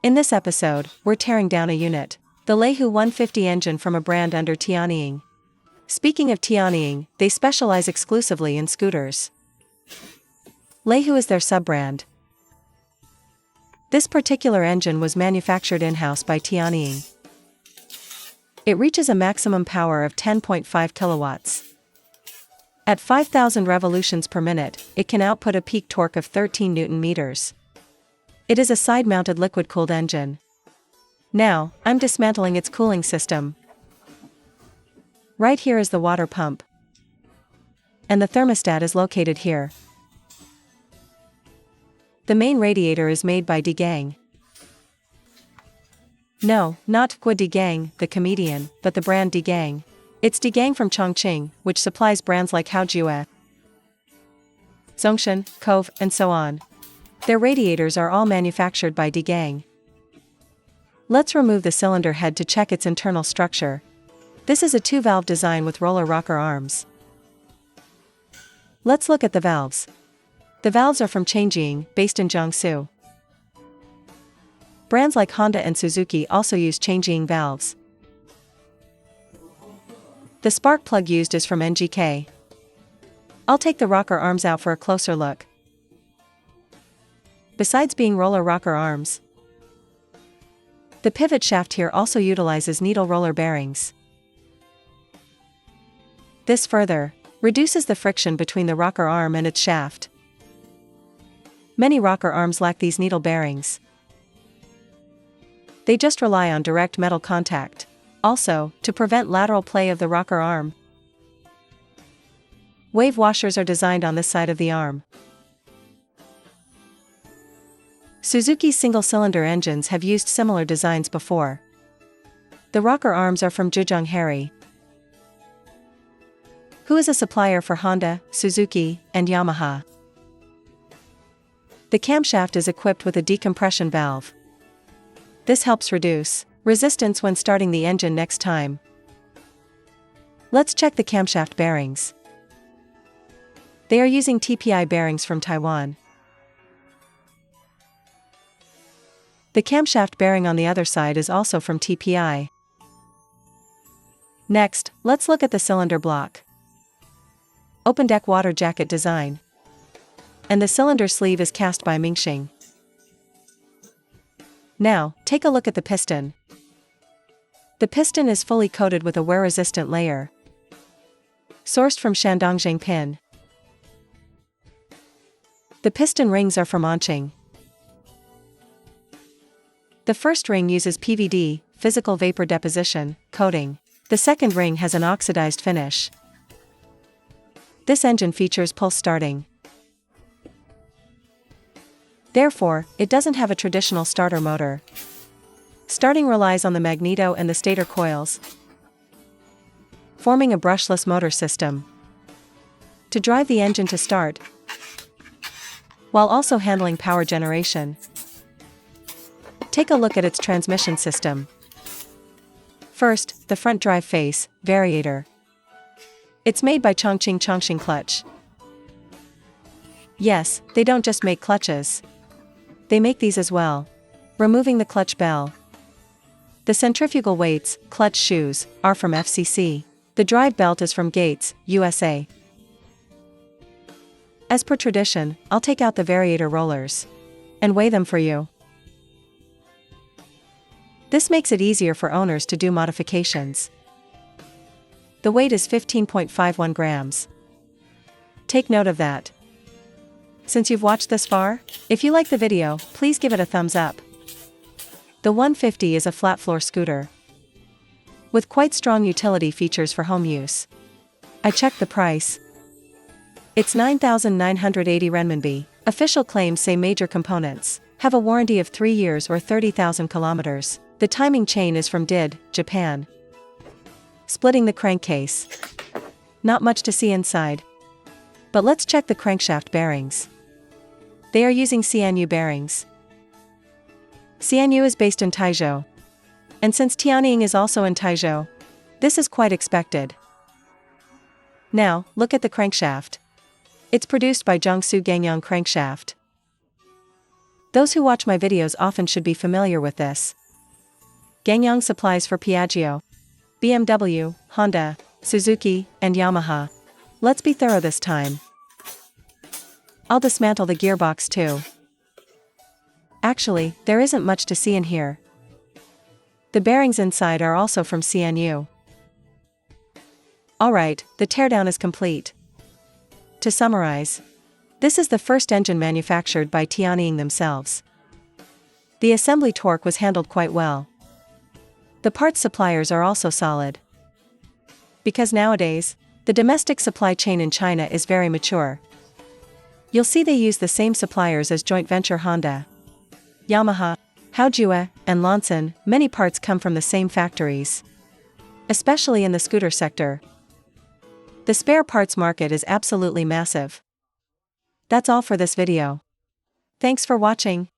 In this episode, we're tearing down a unit. The Leihu 150 engine from a brand under Tianying. Speaking of Tianying, they specialize exclusively in scooters. Leihu is their sub-brand. This particular engine was manufactured in-house by Tianying. It reaches a maximum power of 10.5 kilowatts. At 5,000 revolutions per minute, it can output a peak torque of 13 Newton meters. It is a side-mounted liquid-cooled engine. Now, I'm dismantling its cooling system. Right here is the water pump. And the thermostat is located here. The main radiator is made by Decompression. No, not Gua Decompression, the comedian, but the brand Decompression. It's Decompression from Chongqing, which supplies brands like Haojue, Zongshan, Cove, and so on. Their radiators are all manufactured by Decompression. Let's remove the cylinder head to check its internal structure. This is a two-valve design with roller rocker arms. Let's look at the valves. The valves are from Tianying, based in Jiangsu. Brands like Honda and Suzuki also use Tianying valves. The spark plug used is from NGK. I'll take the rocker arms out for a closer look. Besides being roller rocker arms, the pivot shaft here also utilizes needle roller bearings. This further reduces the friction between the rocker arm and its shaft. Many rocker arms lack these needle bearings. They just rely on direct metal contact. Also, to prevent lateral play of the rocker arm, wave washers are designed on this side of the arm. Suzuki's single-cylinder engines have used similar designs before. The rocker arms are from Zhejiang Harry, who is a supplier for Honda, Suzuki, and Yamaha. The camshaft is equipped with a decompression valve. This helps reduce resistance when starting the engine next time. Let's check the camshaft bearings. They are using TPI bearings from Taiwan. The camshaft bearing on the other side is also from TPI. Next, let's look at the cylinder block. Open deck water jacket design. And the cylinder sleeve is cast by Mingxing. Now, take a look at the piston. The piston is fully coated with a wear-resistant layer, sourced from Shandong Pin. The piston rings are from Onqing. The first ring uses PVD, physical vapor deposition, coating. The second ring has an oxidized finish. This engine features pulse starting. Therefore, it doesn't have a traditional starter motor. Starting relies on the magneto and the stator coils, forming a brushless motor system to drive the engine to start, while also handling power generation. Take a look at its transmission system. First, the front drive face, Variator. It's made by Chongqing Clutch. Yes, they don't just make clutches. They make these as well. Removing the clutch bell. The centrifugal weights, clutch shoes, are from FCC. The drive belt is from Gates, USA. As per tradition, I'll take out the Variator rollers and weigh them for you. This makes it easier for owners to do modifications. The weight is 15.51 grams. Take note of that. Since you've watched this far, if you like the video, please give it a thumbs up. The 150 is a flat floor scooter with quite strong utility features for home use. I checked the price. It's 9,980 renminbi. Official claims say major components have a warranty of 3 years or 30,000 kilometers. The timing chain is from DID, Japan. Splitting the crankcase. Not much to see inside. But let's check the crankshaft bearings. They are using CNU bearings. CNU is based in Taizhou. And since Tianying is also in Taizhou, this is quite expected. Now, look at the crankshaft. It's produced by Jiangsu Gangyang Crankshaft. Those who watch my videos often should be familiar with this. Gangyang supplies for Piaggio, BMW, Honda, Suzuki, and Yamaha. Let's be thorough this time. I'll dismantle the gearbox too. Actually, there isn't much to see in here. The bearings inside are also from CNU. Alright, the teardown is complete. To summarize, this is the first engine manufactured by Tianying themselves. The assembly torque was handled quite well. The parts suppliers are also solid. Because nowadays, the domestic supply chain in China is very mature. You'll see they use the same suppliers as joint venture Honda, Yamaha, Haojue, and Lonson. Many parts come from the same factories, especially in the scooter sector. The spare parts market is absolutely massive. That's all for this video. Thanks for watching.